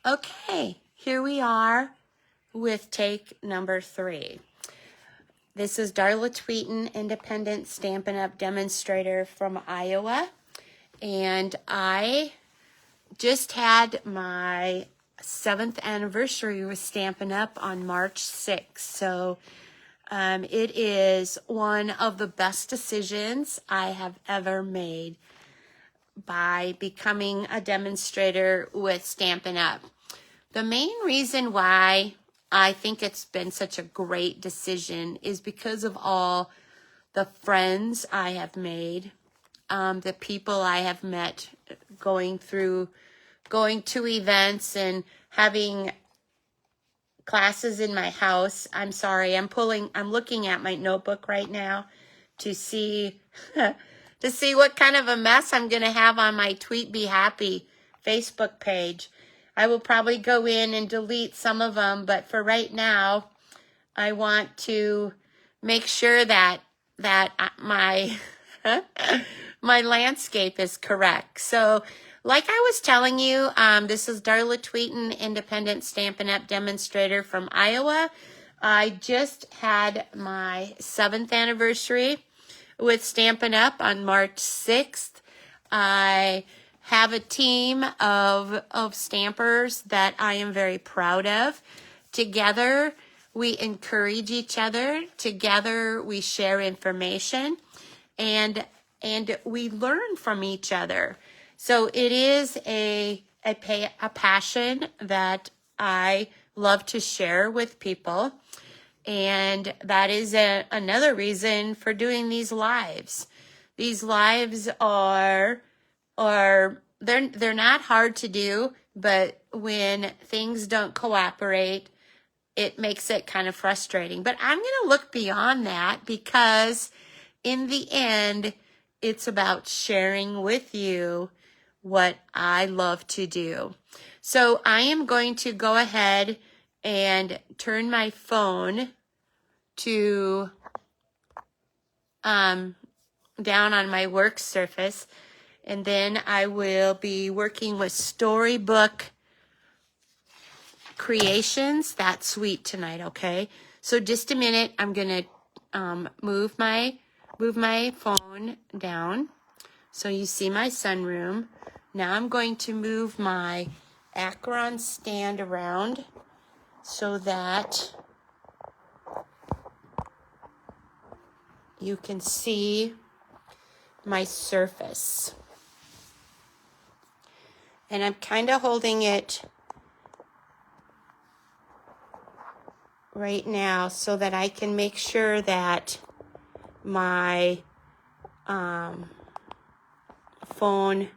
Okay, here we are with take number 3. This is Darla Tweeten, independent Stampin' Up! Demonstrator from Iowa. And I just had my 7th anniversary with Stampin' Up! On March 6th. So it is one of the best decisions I have ever made by becoming a demonstrator with Stampin' Up! The main reason why I think it's been such a great decision is because of all the friends I have made, the people I have met going to events and having classes in my house. I'm sorry, I'm looking at my notebook right now to see to see what kind of a mess I'm going to have on my Tweet Be Happy Facebook page. I will probably go in and delete some of them, but for right now, I want to make sure that my my landscape is correct. So, like I was telling you, this is Darla Tweeten, independent Stampin' Up! Demonstrator from Iowa. I just had my 7th anniversary with Stampin' Up! On March 6th. I have a team of stampers that I am very proud of. Together, we encourage each other. Together, we share information, and we learn from each other. So it is a passion that I love to share with people. And that is another reason for doing these lives. These lives are they're not hard to do, but when things don't cooperate, it makes it kind of frustrating. But I'm going to look beyond that, because in the end, it's about sharing with you what I love to do. So I am going to go ahead and turn my phone to down on my work surface, and then I will be working with Storybook Creations. That's sweet tonight, okay? So just a minute, I'm gonna move my phone down so you see my sunroom. Now I'm going to move my Acheron stand around so that you can see my surface. And I'm kind of holding it right now so that I can make sure that my phone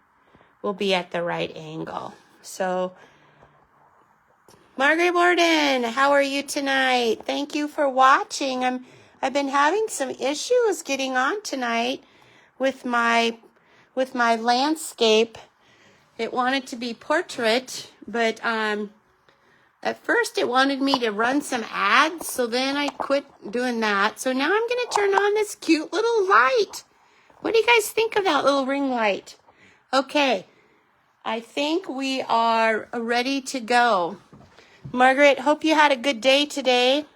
will be at the right angle. So, Margaret Warden, how are you tonight? Thank you for watching. I've been having some issues getting on tonight with my landscape. It wanted to be portrait, but at first it wanted me to run some ads, so then I quit doing that. So now I'm going to turn on this cute little light. What do you guys think of that little ring light? Okay, I think we are ready to go. Margaret, hope you had a good day today.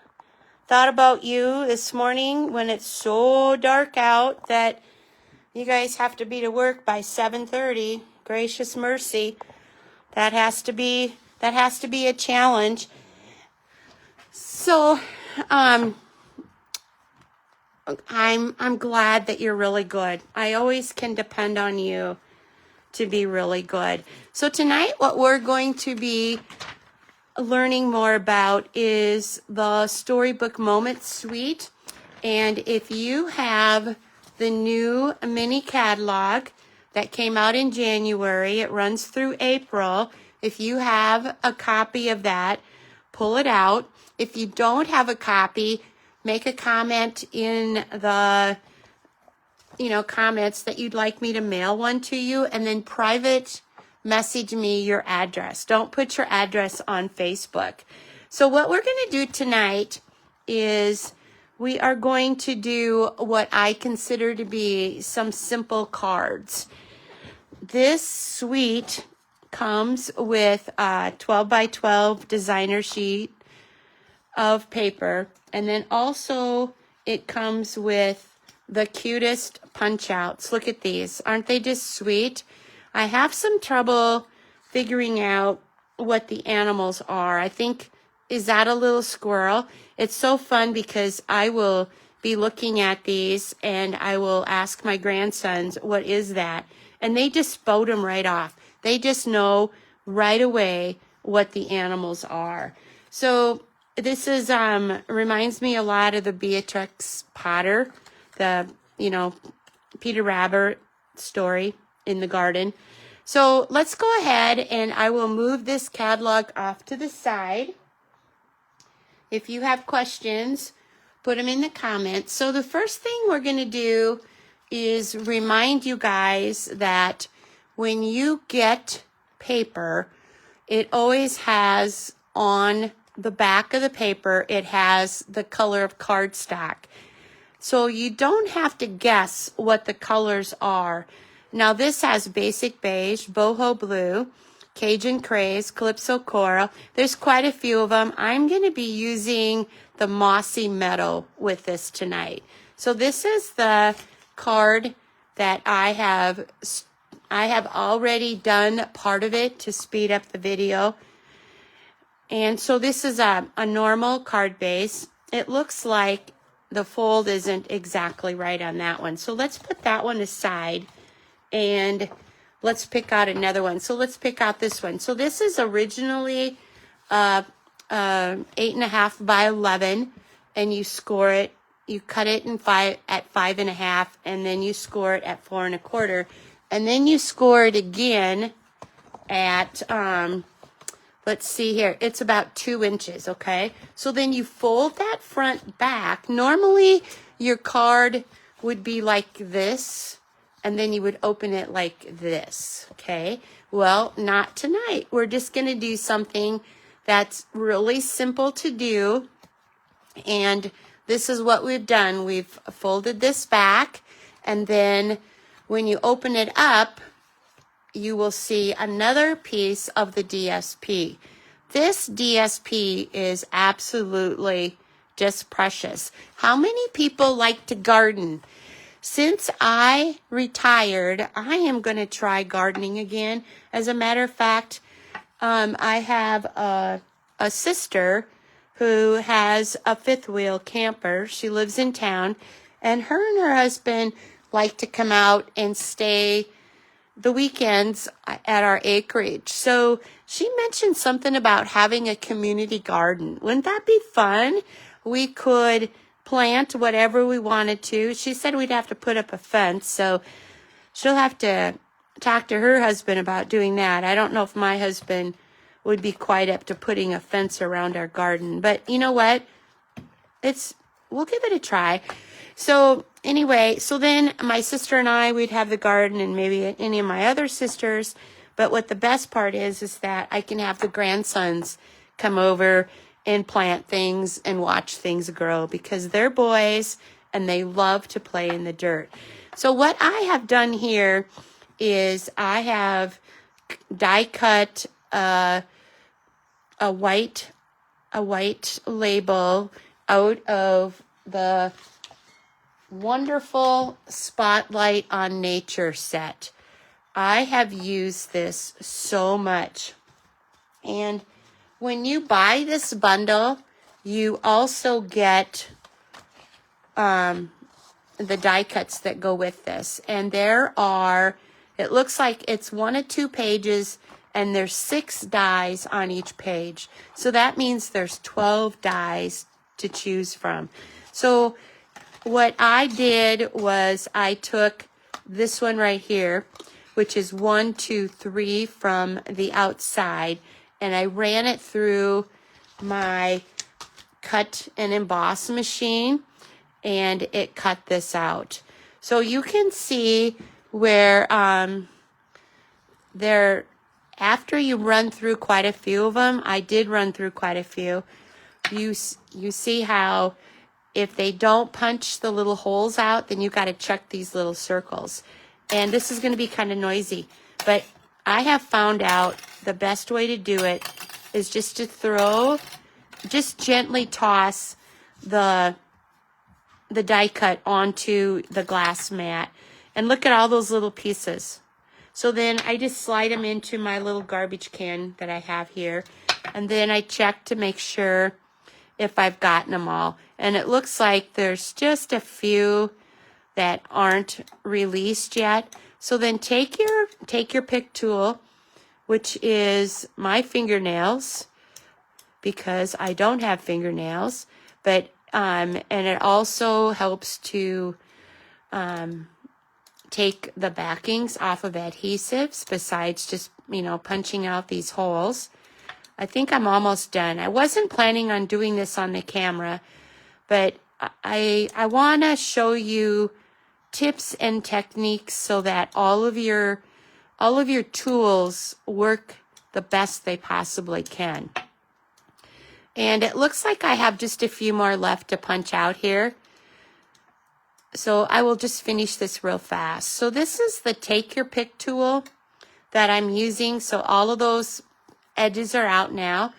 Thought about you this morning when it's so dark out that you guys have to be to work by 7:30. Gracious mercy. That has to be a challenge. So, I'm glad that you're really good. I always can depend on you to be really good. So tonight, what we're going to be learning more about is the Storybook Moment Suite. And if you have the new mini catalog that came out in January, it runs through April. If you have a copy of that, pull it out. If you don't have a copy, make a comment in the comments that you'd like me to mail one to you, and then private message me your address. Don't put your address on Facebook. So what we're going to do tonight is we are going to do what I consider to be some simple cards. This suite comes with a 12 by 12 designer sheet of paper. And then also it comes with the cutest punch outs. Look at these. Aren't they just sweet? I have some trouble figuring out what the animals are. I think, is that a little squirrel? It's so fun because I will be looking at these and I will ask my grandsons, what is that? And they just spout them right off. They just know right away what the animals are. So this is reminds me a lot of the Beatrix Potter, the, you know, Peter Rabbit story in the garden. So let's go ahead and I will move this catalog off to the side. If you have questions, put them in the comments. So the first thing we're going to do is remind you guys that when you get paper, it always has on the back of the paper, it has the color of cardstock. So you don't have to guess what the colors are. Now this has basic beige, boho blue, Cajun craze, calypso coral. There's quite a few of them. I'm going to be using the mossy meadow with this tonight. So this is the card that I have already done part of it to speed up the video. And so this is a normal card base. It looks like the fold isn't exactly right on that one. So let's put that one aside and let's pick out another one. So let's pick out this one. So this is originally 8.5 by 11, and you score it. You cut it in at 5.5, and then you score it at 4.25, and then you score it again at let's see here. It's about 2 inches. Okay. So then you fold that front back. Normally your card would be like this. And then you would open it like this, okay? Well, not tonight. We're just going to do something that's really simple to do. And this is what we've done. We've folded this back. And then when you open it up, you will see another piece of the DSP. This DSP is absolutely just precious. How many people like to garden? Since I retired, I am going to try gardening again. As a matter of fact, I have a sister who has a fifth wheel camper. She lives in town, and her husband like to come out and stay the weekends at our acreage. So she mentioned something about having a community garden. Wouldn't that be fun? We could plant whatever we wanted to. She said we'd have to put up a fence, so she'll have to talk to her husband about doing that. I don't know if my husband would be quite up to putting a fence around our garden, but you know what? We'll give it a try. So anyway, so then my sister and I, we'd have the garden, and maybe any of my other sisters. But what the best part is that I can have the grandsons come over and plant things and watch things grow, because they're boys and they love to play in the dirt. So what I have done here is I have die cut a white label out of the wonderful Spotlight on Nature set. I have used this so much. And when you buy this bundle, you also get the die cuts that go with this. And there are, it looks like it's 1 or 2 pages, and there's 6 dies on each page. So that means there's 12 dies to choose from. So what I did was I took this one right here, which is 1, 2, 3 from the outside, and I ran it through my cut and emboss machine, and it cut this out. So you can see where after you run through quite a few of them, I did run through quite a few, you see how if they don't punch the little holes out, then you got to check these little circles. And this is going to be kind of noisy, but I have found out the best way to do it is just to just gently toss the die cut onto the glass mat. And look at all those little pieces. So then I just slide them into my little garbage can that I have here. And then I check to make sure if I've gotten them all. And it looks like there's just a few that aren't released yet. So then take your pick tool, which is my fingernails, because I don't have fingernails, but and it also helps to take the backings off of adhesives besides just, punching out these holes. I think I'm almost done. I wasn't planning on doing this on the camera, but I want to show you tips and techniques so that all of your tools work the best they possibly can. And it looks like I have just a few more left to punch out here. So I will just finish this real fast. So this is the take your pick tool that I'm using. So all of those edges are out now.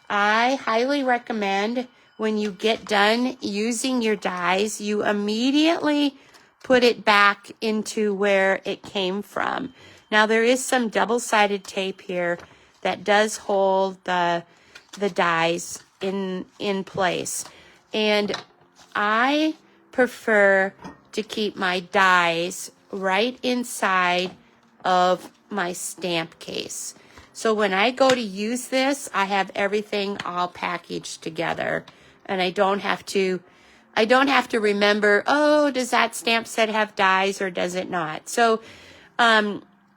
I highly recommend when you get done using your dies, you immediately put it back into where it came from. Now there is some double-sided tape here that does hold the dies in place. And I prefer to keep my dies right inside of my stamp case. So when I go to use this, I have everything all packaged together, and I don't have to remember, oh, does that stamp set have dies or does it not? So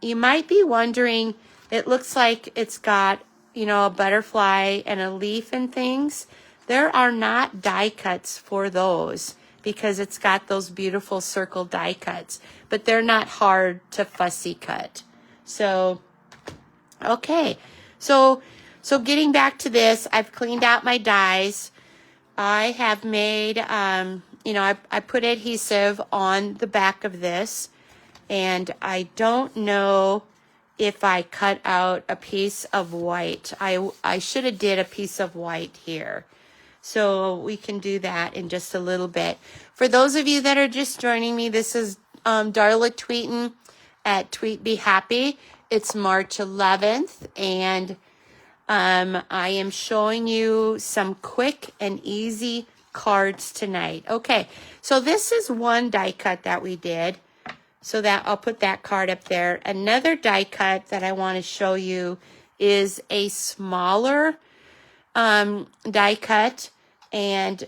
you might be wondering, it looks like it's got, a butterfly and a leaf and things. There are not die cuts for those because it's got those beautiful circle die cuts, but they're not hard to fussy cut. So, okay. So getting back to this, I've cleaned out my dies. I have made, I put adhesive on the back of this, and I don't know if I cut out a piece of white. I should have did a piece of white here. So we can do that in just a little bit. For those of you that are just joining me, this is Darla Tweeten at tweetbehappy. It's March 11th, and I am showing you some quick and easy cards tonight. Okay, so this is one die cut that we did. So that I'll put that card up there. Another die cut that I want to show you is a smaller die cut. And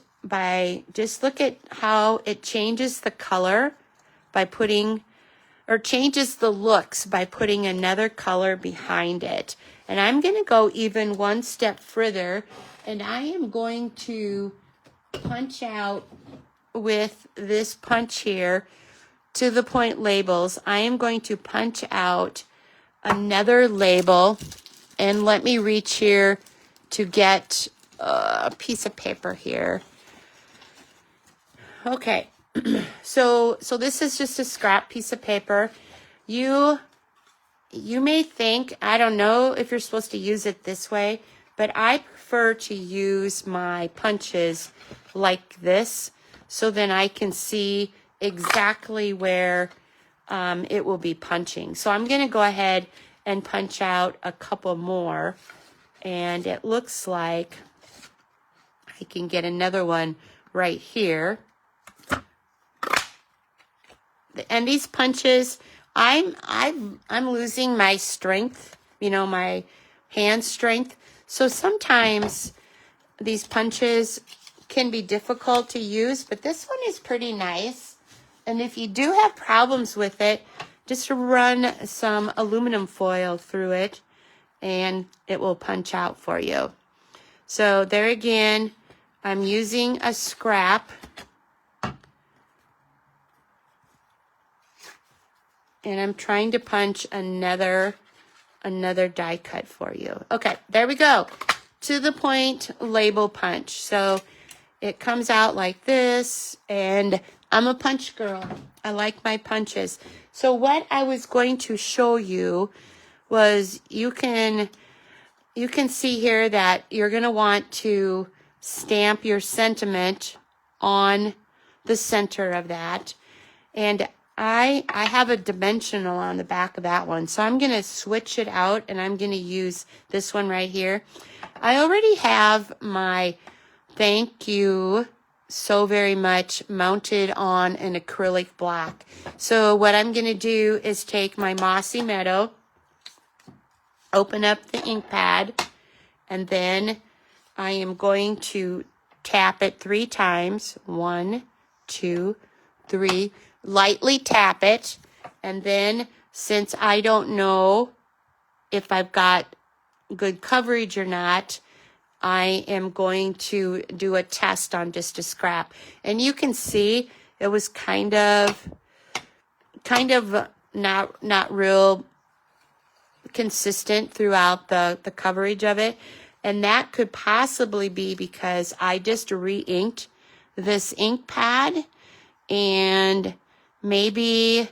just look at how it changes the color by changes the looks by putting another color behind it. And I'm going to go even one step further, and I am going to punch out with this punch here to the point labels. I am going to punch out another label, and let me reach here to get a piece of paper here. Okay. So this is just a scrap piece of paper. You may think, I don't know if you're supposed to use it this way, but I prefer to use my punches like this, so then I can see exactly where it will be punching. So I'm going to go ahead and punch out a couple more, and it looks like I can get another one right here. And these punches, I'm losing my strength, my hand strength. So sometimes these punches can be difficult to use, but this one is pretty nice. And if you do have problems with it, just run some aluminum foil through it and it will punch out for you. So there again, I'm using a scrap. And I'm trying to punch another die cut for you. Okay, there we go. To the point label punch. So it comes out like this, and I'm a punch girl. I like my punches. So what I was going to show you was you can see here that you're going to want to stamp your sentiment on the center of that. And I have a dimensional on the back of that one. So I'm going to switch it out and I'm going to use this one right here. I already have my thank you so very much mounted on an acrylic block. So what I'm going to do is take my Mossy Meadow, open up the ink pad, and then I am going to tap it 3 times. 1, 2, 3. Lightly tap it. And then, since I don't know if I've got good coverage or not, I am going to do a test on just a scrap. And you can see it was kind of not real consistent throughout the coverage of it. And that could possibly be because I just re-inked this ink pad, and maybe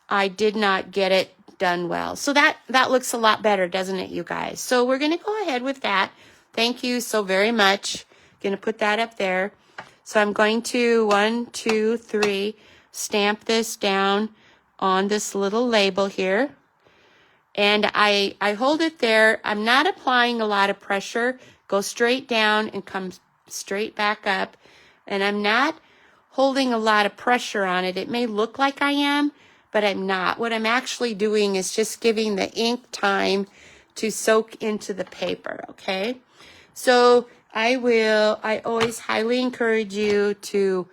I did not get it done well. So that looks a lot better, doesn't it, you guys? So we're going to go ahead with that. Thank you so very much. Going to put that up there. So I'm going to 1, 2, 3 stamp this down on this little label here. And I hold it there. I'm not applying a lot of pressure. Go straight down and come straight back up. And I'm not holding a lot of pressure on it. It may look like I am, but I'm not. What I'm actually doing is just giving the ink time to soak into the paper, okay? So I always highly encourage you to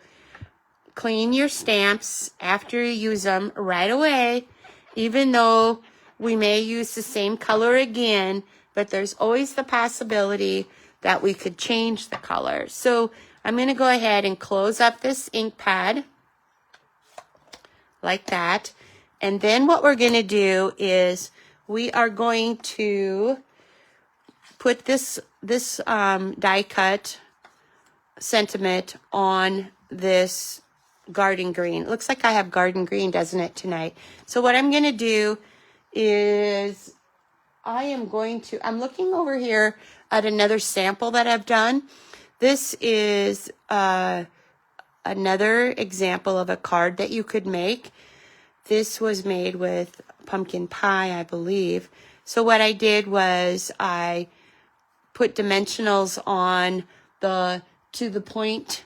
clean your stamps after you use them right away, even though we may use the same color again, but there's always the possibility that we could change the color. So I'm going to go ahead and close up this ink pad like that. And then what we're going to do is we are going to put this die cut sentiment on this garden green. It looks like I have garden green, doesn't it, tonight? So what I'm going to do is I'm looking over here at another sample that I've done. This is another example of a card that you could make. This was made with pumpkin pie, I believe. So what I did was I put dimensionals on the to the point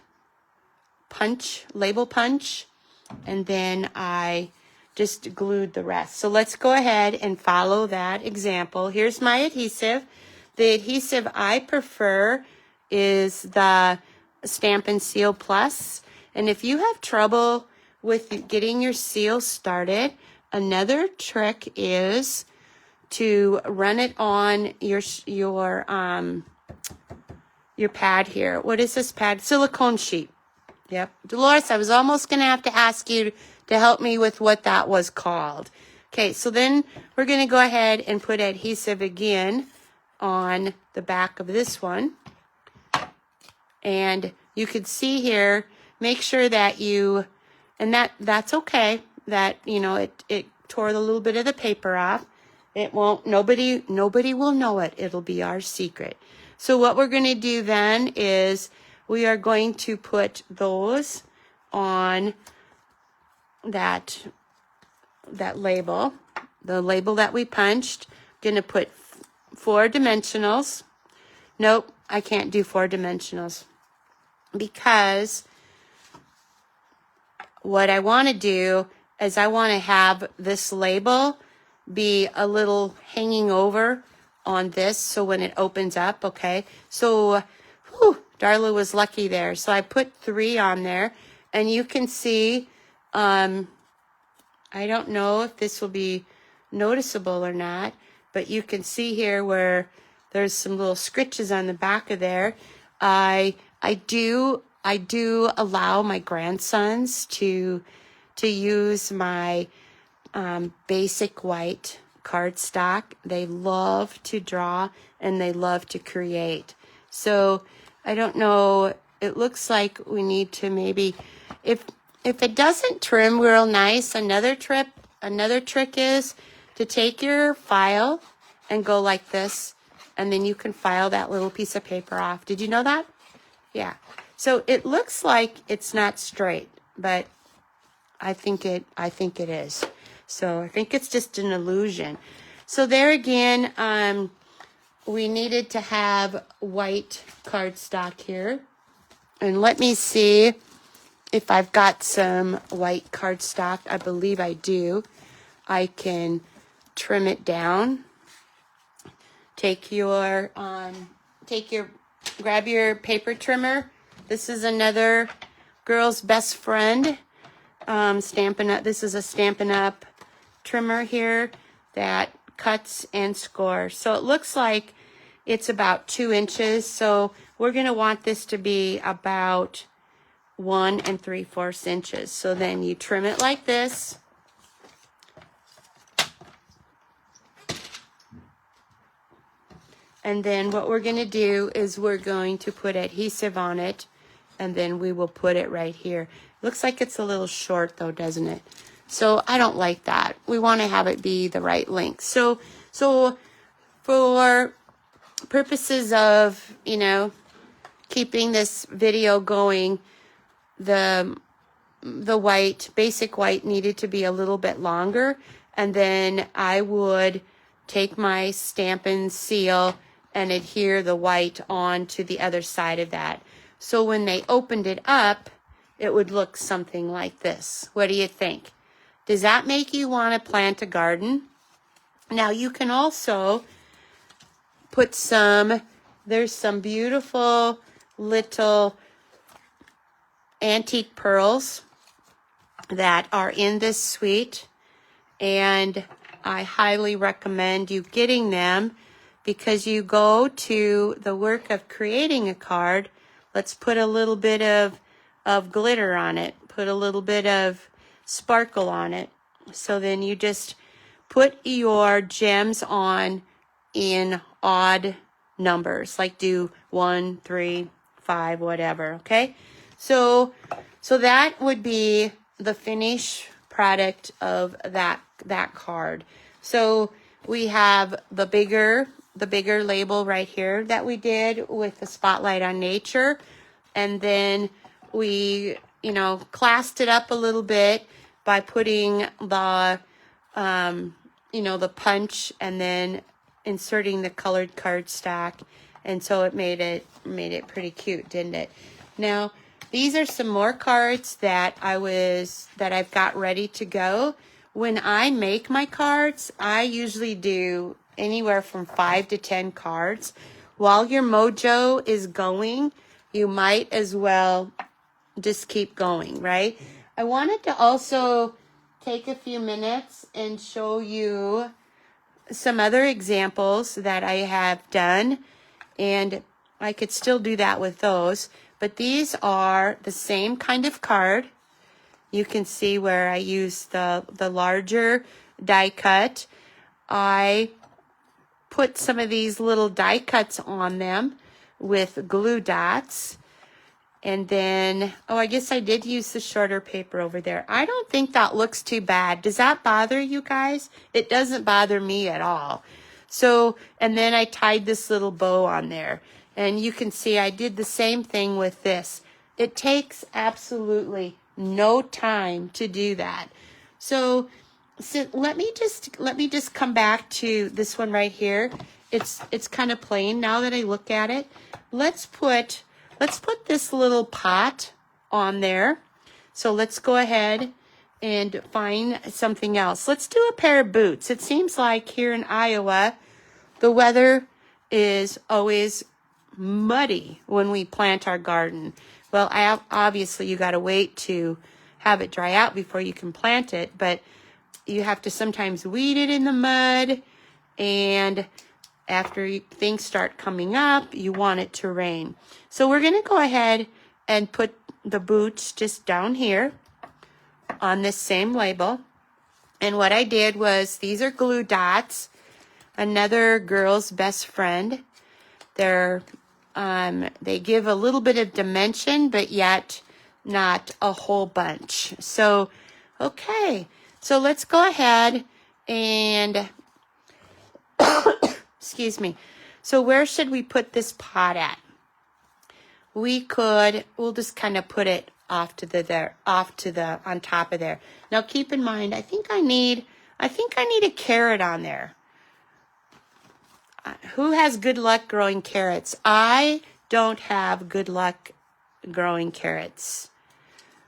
punch, label punch, and then I just glued the rest. So let's go ahead and follow that example. Here's my adhesive. The adhesive I prefer is the Stamp and Seal Plus. And if you have trouble with getting your seal started, another trick is to run it on your pad here. What is this pad? Silicone sheet. Yep. Dolores, I was almost going to have to ask you to help me with what that was called. Okay, so then we're going to go ahead and put adhesive again on the back of this one. And you could see here, make sure that that's okay, that, it tore a little bit of the paper off. It won't, nobody will know it. It'll be our secret. So what we're going to do then is we are going to put those on that label, the label that we punched. Going to put 4 dimensionals. Nope, I can't do 4 dimensionals because what I want to do is I want to have this label be a little hanging over on this, so when it opens up, okay? So, Darla was lucky there. So I put 3 on there, and you can see, I don't know if this will be noticeable or not, but you can see here where there's some little scritches on the back of there. I do allow my grandsons to use my basic white cardstock. They love to draw and they love to create. So I don't know, it looks like we need to maybe, if it doesn't trim real nice, another trick is to take your file and go like this, and then you can file that little piece of paper off. Did you know that? Yeah. So it looks like it's not straight, but I think it is. So I think it's just an illusion. So there again, we needed to have white cardstock here. And let me see if I've got some white cardstock. I believe I do. I can trim it down. Grab your paper trimmer. This is another Girl's Best Friend Stampin' Up. This is a Stampin' Up trimmer here that cuts and scores. So it looks like it's about 2 inches. So we're going to want this to be about 1 3/4 inches. So then you trim it like this. And then what we're going to do is we're going to put adhesive on it, and then we will put it right here. Looks like it's a little short though, doesn't it? So I don't like that. We want to have it be the right length. So for purposes of, keeping this video going, the basic white needed to be a little bit longer, and then I would take my Stampin' Seal and adhere the white on to the other side of that. So when they opened it up, it would look something like this. What do you think? Does that make you want to plant a garden? Now you can also put there's some beautiful little antique pearls that are in this suite, and I highly recommend you getting them, because you go to the work of creating a card. Let's put a little bit of glitter on it, put a little bit of sparkle on it. So then you just put your gems on in odd numbers, like do 1, 3, 5, whatever, okay? So that would be the finished product of that card. So we have the bigger label right here that we did with the spotlight on nature, and then we classed it up a little bit by putting the the punch and then inserting the colored cardstock, and so it made it pretty cute, didn't it? Now these are some more cards that I've got ready to go. When I make my cards, I usually do anywhere from 5 to 10 cards. While your mojo is going, you might as well just keep going, right? I wanted to also take a few minutes and show you some other examples that I have done, and I could still do that with those, but these are the same kind of card. You can see where I use the larger die cut. I put some of these little die cuts on them with glue dots. And then, I guess I did use the shorter paper over there. I don't think that looks too bad. Does that bother you guys? It doesn't bother me at all. So, and then I tied this little bow on there. And you can see I did the same thing with this. It takes absolutely no time to do that. So let me just come back to this one right here. It's kind of plain now that I look at it. Let's put this little pot on there. So let's go ahead and find something else. Let's do a pair of boots. It seems like here in Iowa, the weather is always muddy when we plant our garden. Well, obviously you got to wait to have it dry out before you can plant it, but you have to sometimes weed it in the mud, and after things start coming up, you want it to rain. So we're going to go ahead and put the boots just down here on this same label. And what I did was, these are glue dots, another Girl's Best Friend. They give a little bit of dimension, but yet not a whole bunch. So, okay. So let's go ahead And, excuse me. So where should we put this pot at? We'll just kind of put it on top of there. Now keep in mind, I think I need a carrot on there. Who has good luck growing carrots? I don't have good luck growing carrots.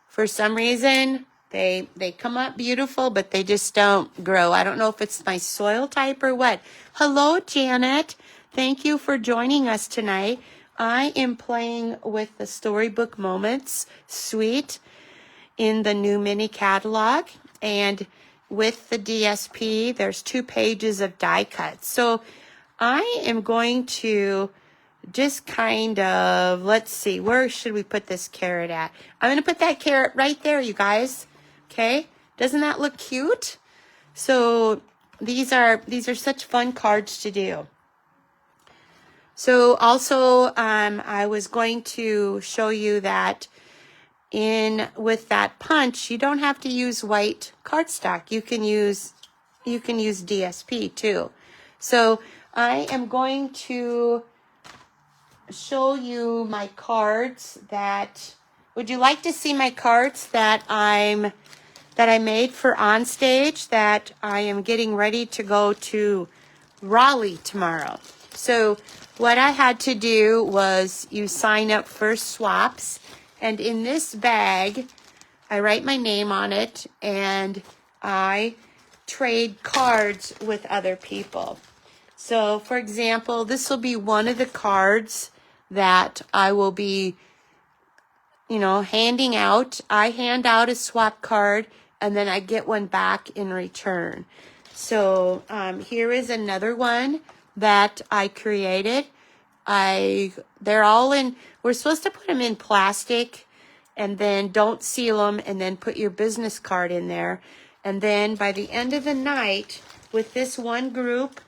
For some reason, they come up beautiful, but they just don't grow. I don't know if it's my soil type or what. Hello, Janet. Thank you for joining us tonight. I am playing with the Storybook Moments suite in the new mini catalog. And with the DSP, there's 2 pages of die cuts. So I am going to just kind of, let's see, where should we put this carrot at? I'm going to put that carrot right there, you guys. Okay? Doesn't that look cute? So these are such fun cards to do. So also, I was going to show you that with that punch, you don't have to use white cardstock. You can use DSP too. So I am going to show you my cards would you like to see my cards that I made for on stage that I am getting ready to go to Raleigh tomorrow. So what I had to do was you sign up for swaps, and in this bag I write my name on it and I trade cards with other people. So for example, this will be one of the cards that I will be handing out. I hand out a swap card and then I get one back in return. So here is another one that I created. They're all we're supposed to put them in plastic and then don't seal them and then put your business card in there. And then by the end of the night, with this one group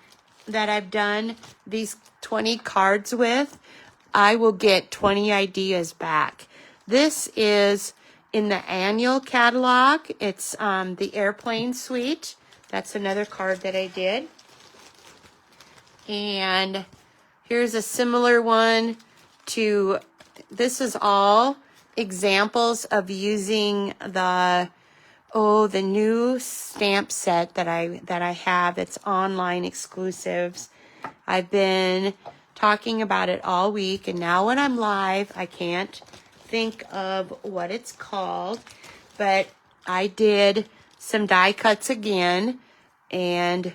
that I've done these 20 cards with, I will get 20 ideas back. This is in the annual catalog. It's the airplane suite. That's another card that I did. And here's a similar one to, this is all examples of using the new stamp set that I have. It's online exclusives. I've been talking about it all week, and now when I'm live, I can't think of what it's called, but I did some die cuts again, and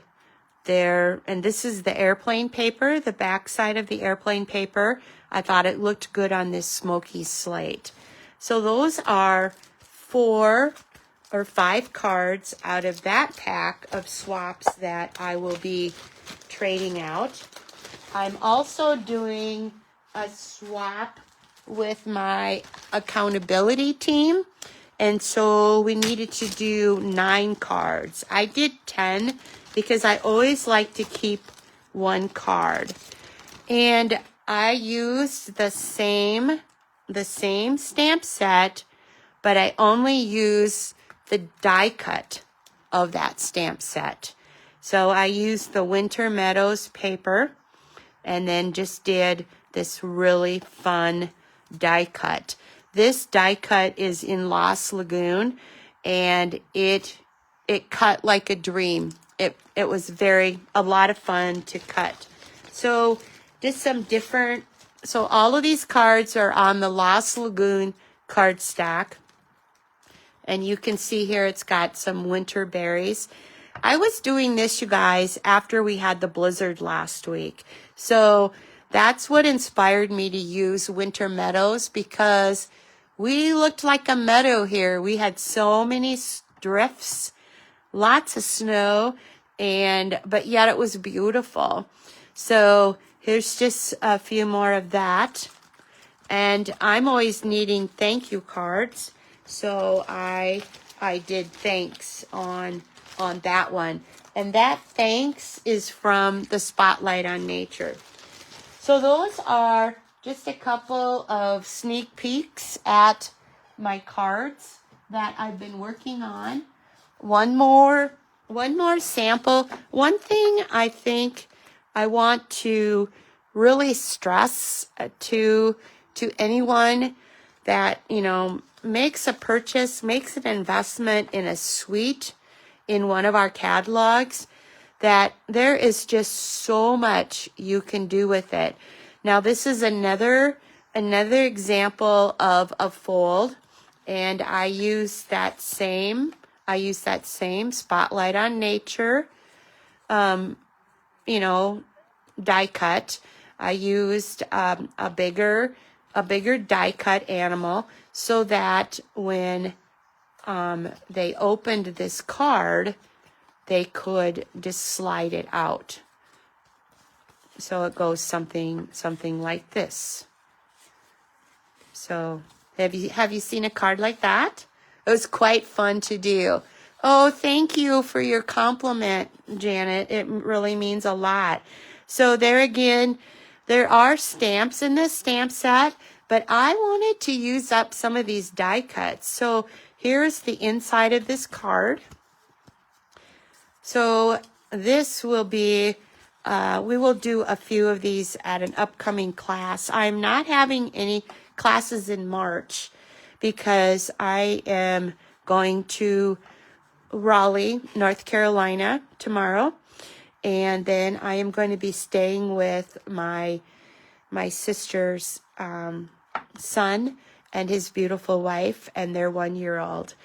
this is the airplane paper, the back side of the airplane paper. I thought it looked good on this smoky slate. So those are 4 or 5 cards out of that pack of swaps that I will be trading out. I'm also doing a swap with my accountability team. And so we needed to do 9 cards. I did 10 because I always like to keep 1 card. And I used the same stamp set, but I only use the die cut of that stamp set. So I used the Winter Meadows paper and then just did this really fun die cut. This die cut is in Lost Lagoon, and it cut like a dream. It was a lot of fun to cut. So just some different, so all of these cards are on the Lost Lagoon card stack. And you can see here it's got some winter berries. I was doing this, you guys, after we had the blizzard last week. So that's what inspired me to use Winter Meadows, because we looked like a meadow here. We had so many drifts, lots of snow, but yet it was beautiful. So here's just a few more of that. And I'm always needing thank you cards. So I did thanks on that one. And that thanks is from the Spotlight on Nature. So those are just a couple of sneak peeks at my cards that I've been working on. One more one more sample. One thing I think I want to really stress to anyone that, you know, makes a purchase, makes an investment in a suite in one of our catalogs, that there is just so much you can do with it. Now, this is another example of a fold, and I use that same Spotlight on Nature, you know, die cut. I used a bigger die cut animal so that when they opened this card, they could just slide it out. So it goes something like this. So have you seen a card like that? It was quite fun to do. Oh, thank you for your compliment, Janet. It really means a lot. So there again, there are stamps in this stamp set, but I wanted to use up some of these die cuts. So here's the inside of this card. So this will be, we will do a few of these at an upcoming class. I'm not having any classes in March because I am going to Raleigh, North Carolina tomorrow. And then I am going to be staying with my sister's son and his beautiful wife and their 1-year-old.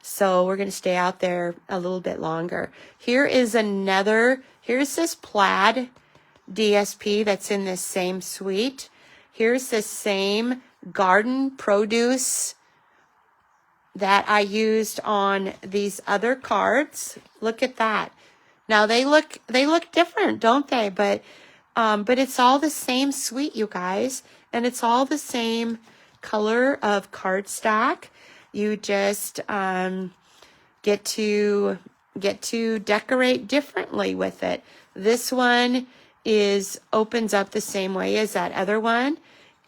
So we're going to stay out there a little bit longer. Here's this plaid DSP that's in this same suite. Here's the same garden produce that I used on these other cards. Look at that. Now they look different, don't they? But it's all the same suite, you guys, and it's all the same color of cardstock. You just get to decorate differently with it. This one opens up the same way as that other one,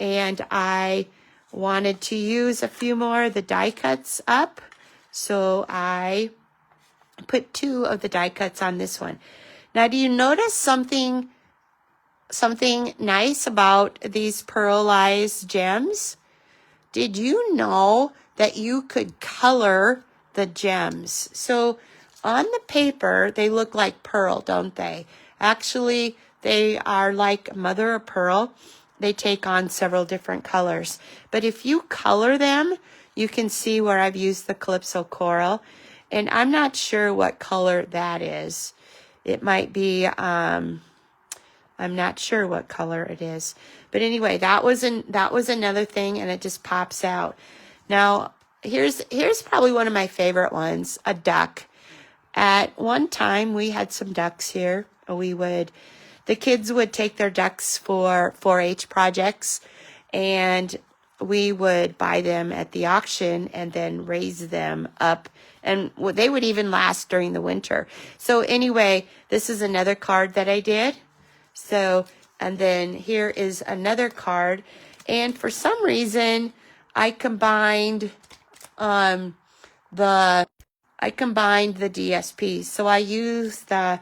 and I wanted to use a few more of the die cuts up, so I put 2 of the die cuts on this one. Now, do you notice something nice about these pearlized gems? Did you know that you could color the gems? So on the paper, they look like pearl, don't they? Actually, they are like mother of pearl. They take on several different colors. But if you color them, you can see where I've used the Calypso Coral. And I'm not sure what color that is. It might be, I'm not sure what color it is. But anyway, that was another thing, and it just pops out. Now, here's probably one of my favorite ones, a duck. At one time, we had some ducks here. The kids would take their ducks for 4-H projects, and we would buy them at the auction and then raise them up. And they would even last during the winter. So anyway, this is another card that I did. So, and then here is another card. And for some reason, I combined the DSP. So I used the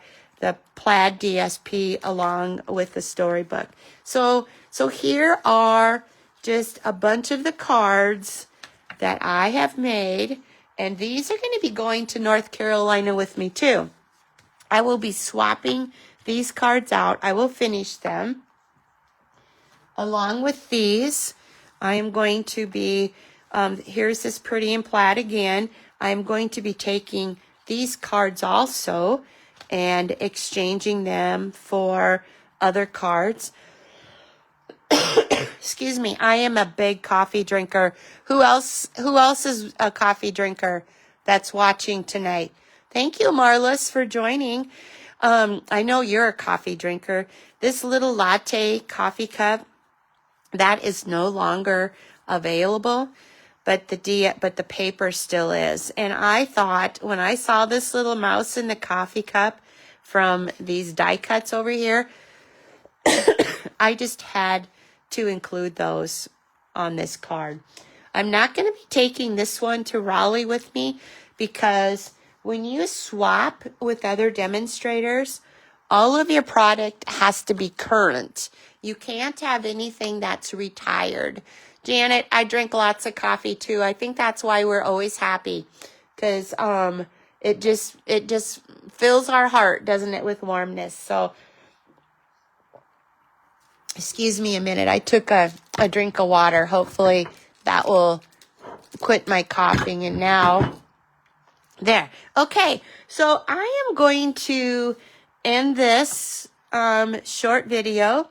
plaid DSP along with the storybook. So here are just a bunch of the cards that I have made, and these are going to be going to North Carolina with me too. I will be swapping these cards out. I will finish them. Along with these, I am going to be, here's this Pretty in Plaid again. I'm going to be taking these cards also and exchanging them for other cards. Excuse me, I am a big coffee drinker. Who else is a coffee drinker that's watching tonight? Thank you, Marlis, for joining. I know you're a coffee drinker. This little latte coffee cup, that is no longer available, but the paper still is. And I thought when I saw this little mouse in the coffee cup from these die cuts over here, I just had to include those on this card. I'm not going to be taking this one to Raleigh with me because when you swap with other demonstrators, all of your product has to be current. You can't have anything that's retired. Janet, I drink lots of coffee too. I think that's why we're always happy, because it just fills our heart, doesn't it, with warmness. So excuse me a minute. I took a drink of water. Hopefully that will quit my coughing. And now, there. Okay, so I am going to end this short video.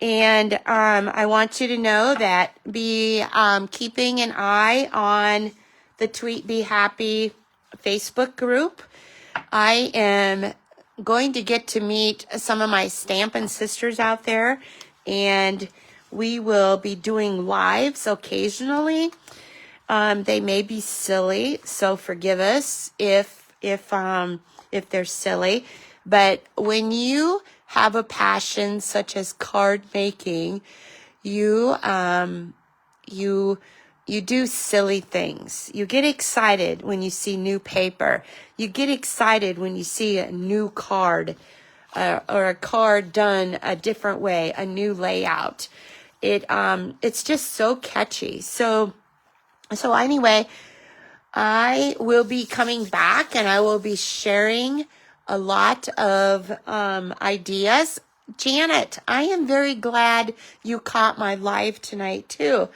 And I want you to know that be keeping an eye on the Tweet Be Happy Facebook group. I am going to get to meet some of my Stampin' Sisters out there, and we will be doing lives occasionally. They may be silly, so forgive us if they're silly. But when you have a passion such as card making, you do silly things. You get excited when you see new paper. You get excited when you see a new card, or a card done a different way, a new layout. It's just so catchy. So anyway, I will be coming back and I will be sharing a lot of ideas. Janet, I am very glad you caught my live tonight too.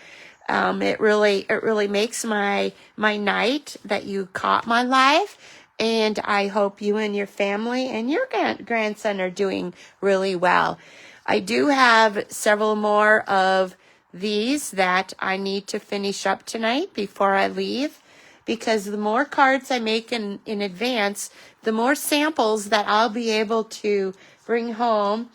It really makes my night that you caught my live, and I hope you and your family and your grandson are doing really well. I do have several more of these that I need to finish up tonight before I leave, because the more cards I make in advance, the more samples that I'll be able to bring home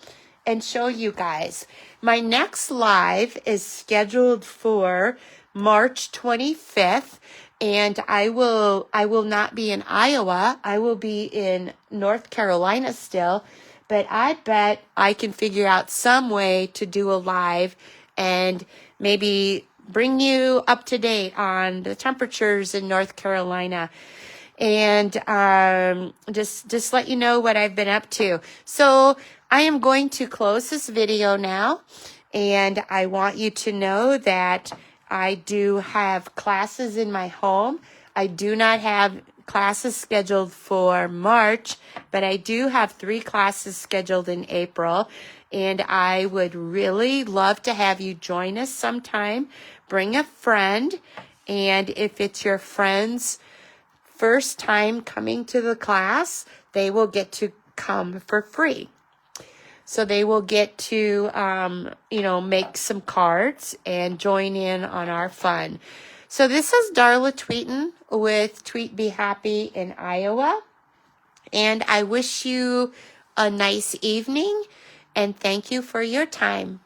and show you guys. My next live is scheduled for March 25th, and I will not be in Iowa. I will be in North Carolina still, but I bet I can figure out some way to do a live and maybe bring you up to date on the temperatures in North Carolina, and just let you know what I've been up to. So I am going to close this video now, and I want you to know that I do have classes in my home. I do not have classes scheduled for March, but I do have 3 classes scheduled in April, and I would really love to have you join us sometime. Bring a friend, and if it's your friend's first time coming to the class, they will get to come for free. So they will get to, make some cards and join in on our fun. So this is Darla Tweeten with Tweet Be Happy in Iowa. And I wish you a nice evening, and thank you for your time.